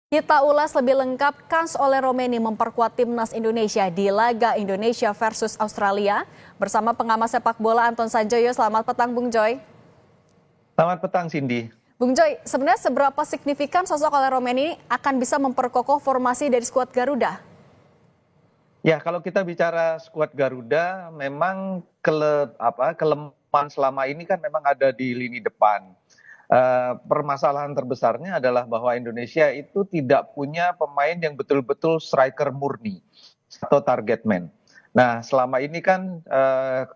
Kita ulas lebih lengkap kans oleh Romeni memperkuat timnas Indonesia di laga Indonesia versus Australia bersama pengamat sepak bola Anton Sanjoyo. Selamat petang Bung Joy. Selamat petang, Cindy. Bung Joy, sebenarnya seberapa signifikan sosok oleh Romeni akan bisa memperkokoh formasi dari skuad Garuda? Ya, kalau kita bicara skuad Garuda, memang kelemahan selama ini kan memang ada di lini depan. Permasalahan terbesarnya adalah bahwa Indonesia itu tidak punya pemain yang betul-betul striker murni atau target man. Nah, selama ini kan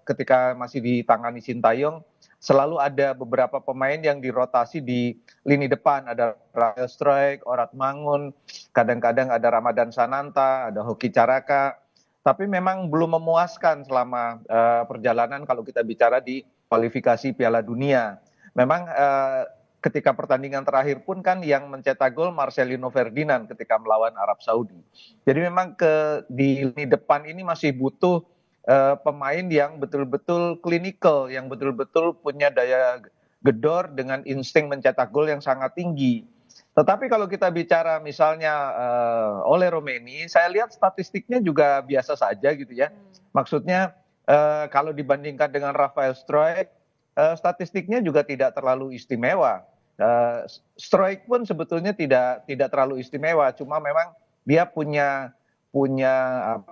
ketika masih ditangani Sintayong, selalu ada beberapa pemain yang dirotasi di lini depan. Ada Rafael Struijk, Orat Mangun, kadang-kadang ada Ramadan Sananta, ada Hoki Caraka. Tapi memang belum memuaskan selama perjalanan kalau kita bicara di kualifikasi Piala Dunia. Memang ketika pertandingan terakhir pun kan yang mencetak gol Marcelino Ferdinand ketika melawan Arab Saudi. Jadi memang di lini depan ini masih butuh pemain yang betul-betul klinikal, yang betul-betul punya daya gedor dengan insting mencetak gol yang sangat tinggi. Tetapi kalau kita bicara misalnya oleh Romeni, saya lihat statistiknya juga biasa saja gitu ya. Maksudnya kalau dibandingkan dengan Rafael Struijk, statistiknya juga tidak terlalu istimewa. Struijk pun sebetulnya tidak terlalu istimewa, cuma memang dia punya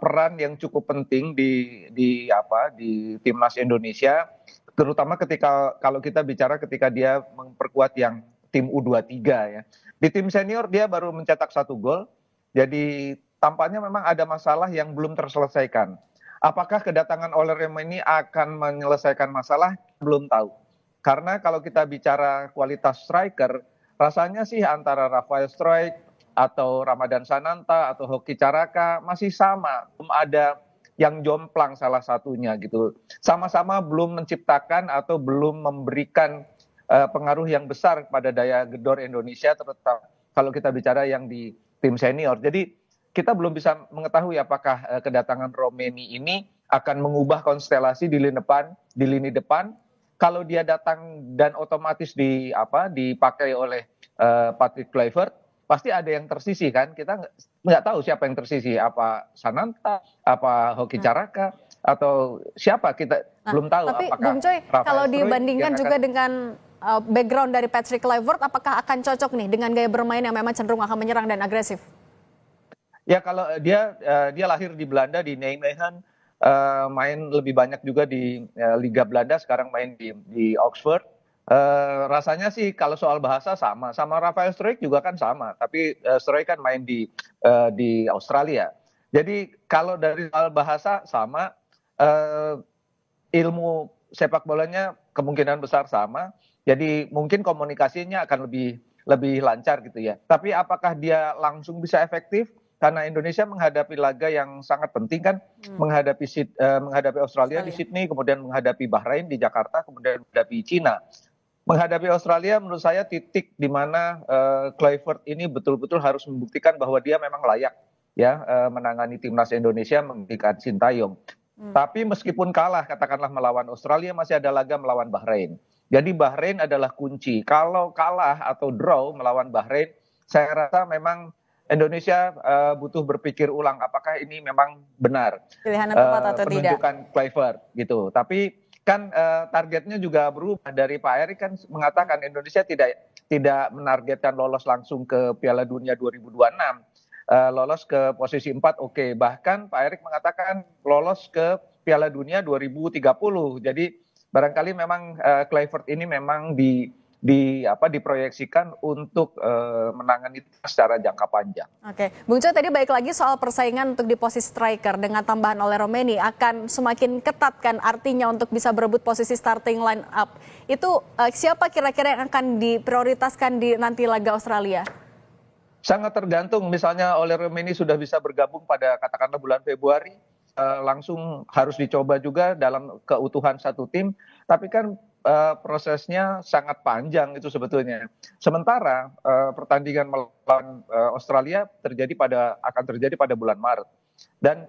peran yang cukup penting di timnas Indonesia, terutama kalau kita bicara ketika dia memperkuat yang tim U23 ya. Di tim senior dia baru mencetak 1 gol, jadi tampaknya memang ada masalah yang belum terselesaikan. Apakah kedatangan oleh Romeni akan menyelesaikan masalah? Belum tahu. Karena kalau kita bicara kualitas striker, rasanya sih antara Rafael Struijk atau Ramadan Sananta atau Hoki Caraka masih sama, belum ada yang jomplang salah satunya gitu. Sama-sama belum menciptakan atau belum memberikan pengaruh yang besar pada daya gedor Indonesia, terutama kalau kita bicara yang di tim senior. Jadi kita belum bisa mengetahui apakah kedatangan Romeni ini akan mengubah konstelasi di lini depan. Kalau dia datang dan otomatis dipakai oleh Patrick Kluivert, pasti ada yang tersisih kan. Kita nggak tahu siapa yang tersisih, apa Sananta, apa Hoki Caraka, atau siapa, kita belum tahu. Tapi Apakah Bung Joy, kalau Rafael Struijk dibandingkan yang juga akan... dengan background dari Patrick Kluivert, apakah akan cocok nih dengan gaya bermain yang memang cenderung akan menyerang dan agresif? Ya, kalau dia lahir di Belanda, di Nijmegen, main lebih banyak juga di Liga Belanda, sekarang main di Oxford. Rasanya sih kalau soal bahasa sama Rafael Struijk juga kan sama, tapi Struijk kan main di Australia. Jadi kalau dari soal bahasa sama, ilmu sepak bolanya kemungkinan besar sama. Jadi mungkin komunikasinya akan lebih lancar gitu ya. Tapi apakah dia langsung bisa efektif? Karena Indonesia menghadapi laga yang sangat penting kan, menghadapi Australia di Sydney, kemudian menghadapi Bahrain di Jakarta, kemudian menghadapi Cina. Menghadapi Australia menurut saya titik di mana Kluivert ini betul-betul harus membuktikan bahwa dia memang layak ya menangani timnas Indonesia menggantikan Sintayong. Tapi meskipun kalah katakanlah melawan Australia, masih ada laga melawan Bahrain. Jadi Bahrain adalah kunci. Kalau kalah atau draw melawan Bahrain, saya rasa memang Indonesia butuh berpikir ulang apakah ini memang benar Pilihan yang tepat atau tidak? penunjukan Kluivert gitu. Tapi kan targetnya juga berubah. Dari Pak Erick kan mengatakan Indonesia tidak menargetkan lolos langsung ke Piala Dunia 2026. Lolos ke posisi 4 oke. Bahkan Pak Erick mengatakan lolos ke Piala Dunia 2030. Jadi barangkali memang Kluivert ini memang diproyeksikan untuk menangani secara jangka panjang. Oke, Bung Coy tadi baik lagi soal persaingan untuk di posisi striker dengan tambahan oleh Romeni akan semakin ketat kan artinya untuk bisa berebut posisi starting line up. Itu siapa kira-kira yang akan diprioritaskan di nanti laga Australia? Sangat tergantung, misalnya oleh Romeni sudah bisa bergabung pada katakanlah bulan Februari, langsung harus dicoba juga dalam keutuhan satu tim, tapi kan prosesnya sangat panjang itu sebetulnya. Sementara pertandingan melawan Australia akan terjadi pada bulan Maret dan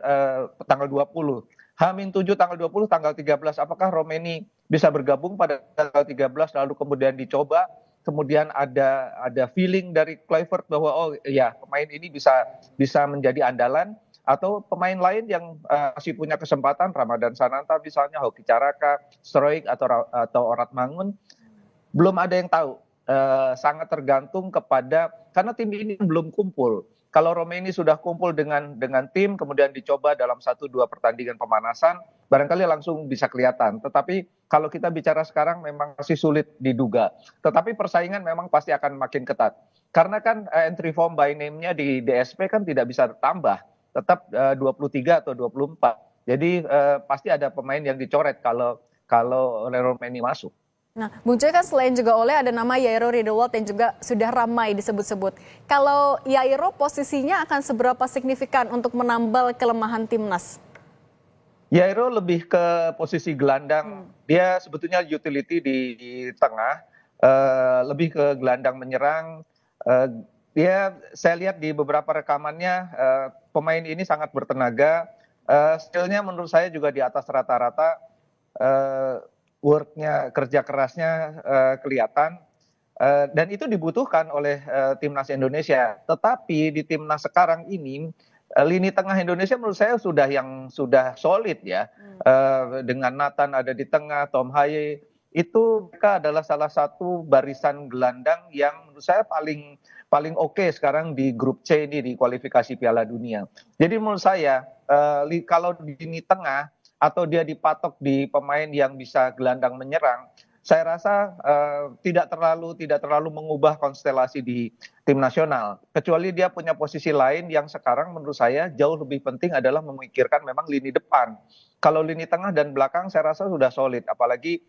tanggal 20. H-7 tanggal 20, tanggal 13, apakah Romeni bisa bergabung pada tanggal 13 lalu kemudian dicoba kemudian ada feeling dari Kluivert bahwa oh ya pemain ini bisa menjadi andalan, atau pemain lain yang masih punya kesempatan, Ramadan Sananta misalnya, Hoki Caraka, Stroik atau Orat Mangun, belum ada yang tahu. Sangat tergantung karena tim ini belum kumpul. Kalau Romeni sudah kumpul dengan tim, kemudian dicoba dalam 1-2 pertandingan pemanasan, barangkali langsung bisa kelihatan. Tetapi kalau kita bicara sekarang memang masih sulit diduga. Tetapi persaingan memang pasti akan makin ketat. Karena kan entry form by name-nya di DSP kan tidak bisa tambah, tetap 23 atau 24. Jadi pasti ada pemain yang dicoret kalau Romeni masuk. Nah, Bung Joy kan selain juga Ole ada nama Yairo Riedewald yang juga sudah ramai disebut-sebut. Kalau Yairo posisinya akan seberapa signifikan untuk menambal kelemahan timnas? Yairo lebih ke posisi gelandang. Dia sebetulnya utility di tengah, lebih ke gelandang menyerang. Saya lihat di beberapa rekamannya, pemain ini sangat bertenaga. Skillnya menurut saya juga di atas rata-rata. Worknya, kerja kerasnya kelihatan, dan itu dibutuhkan oleh timnas Indonesia. Tetapi di timnas sekarang ini lini tengah Indonesia menurut saya sudah solid ya, dengan Nathan ada di tengah, Tom Haye, itu mereka adalah salah satu barisan gelandang yang menurut saya paling oke sekarang di grup C ini di kualifikasi Piala Dunia. Jadi menurut saya kalau di lini tengah atau dia dipatok di pemain yang bisa gelandang menyerang, saya rasa tidak terlalu mengubah konstelasi di tim nasional. Kecuali dia punya posisi lain yang sekarang menurut saya jauh lebih penting adalah memikirkan memang lini depan. Kalau lini tengah dan belakang saya rasa sudah solid, apalagi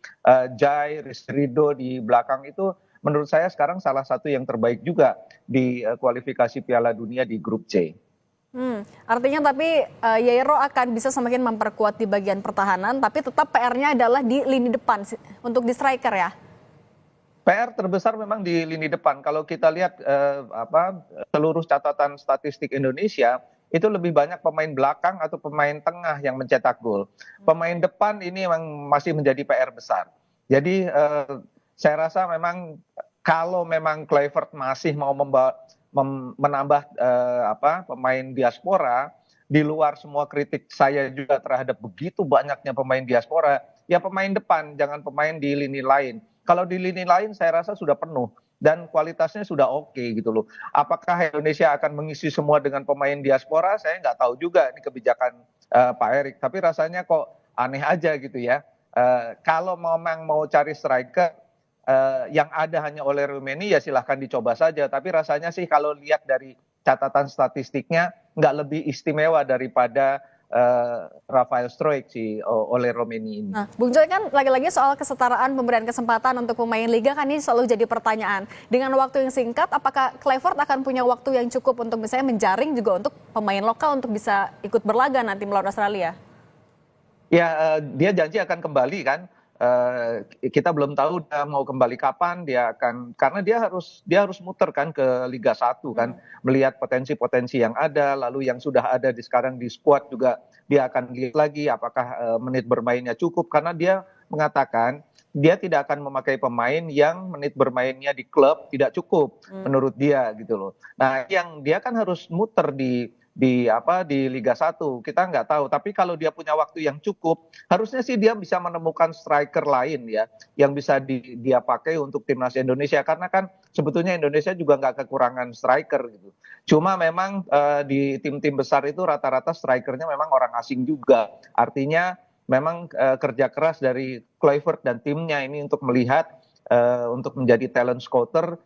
Jai, Rizrido di belakang itu menurut saya sekarang salah satu yang terbaik juga di kualifikasi Piala Dunia di grup C. Artinya tapi Yairo akan bisa semakin memperkuat di bagian pertahanan, tapi tetap PR-nya adalah di lini depan untuk di striker ya? PR terbesar memang di lini depan. Kalau kita lihat seluruh catatan statistik Indonesia, itu lebih banyak pemain belakang atau pemain tengah yang mencetak gol. Pemain depan ini memang masih menjadi PR besar. Jadi saya rasa memang kalau memang Kluivert masih mau menambah pemain diaspora, di luar semua kritik saya juga terhadap begitu banyaknya pemain diaspora, ya pemain depan, jangan pemain di lini lain. Kalau di lini lain saya rasa sudah penuh dan kualitasnya sudah oke gitu loh. Apakah Indonesia akan mengisi semua dengan pemain diaspora? Saya nggak tahu juga ini kebijakan Pak Erik, tapi rasanya kok aneh aja gitu ya. Kalau memang mau cari striker, yang ada hanya oleh Romeni ya silahkan dicoba saja. Tapi rasanya sih kalau lihat dari catatan statistiknya nggak lebih istimewa daripada Rafael Stroik si oleh Romeni ini. Nah, Bung Joy kan lagi-lagi soal kesetaraan pemberian kesempatan untuk pemain liga kan ini selalu jadi pertanyaan. Dengan waktu yang singkat, apakah Kluivert akan punya waktu yang cukup untuk misalnya menjaring juga untuk pemain lokal untuk bisa ikut berlaga nanti melawan Australia? Ya, dia janji akan kembali kan. Kita belum tahu dia mau kembali kapan, karena dia harus muter kan ke Liga 1 kan, melihat potensi-potensi yang ada, lalu yang sudah ada sekarang di squad juga dia akan lihat lagi apakah menit bermainnya cukup, karena dia mengatakan dia tidak akan memakai pemain yang menit bermainnya di klub tidak cukup menurut dia gitu loh. Nah, yang dia kan harus muter di Liga 1, kita nggak tahu. Tapi kalau dia punya waktu yang cukup, harusnya sih dia bisa menemukan striker lain ya, yang bisa dia pakai untuk timnas Indonesia. Karena kan sebetulnya Indonesia juga nggak kekurangan striker gitu. Cuma memang di tim-tim besar itu rata-rata strikernya memang orang asing juga. Artinya memang kerja keras dari Kluivert dan timnya ini untuk melihat, untuk menjadi talent scouter,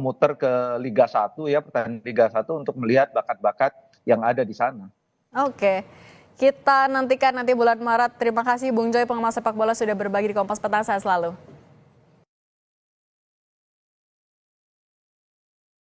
muter ke Liga 1 ya, pertandingan Liga 1 untuk melihat bakat-bakat yang ada di sana. Oke, kita nantikan nanti bulan Maret. Terima kasih Bung Joy, pengamat sepak bola sudah berbagi di Kompas Petang. Sehat selalu.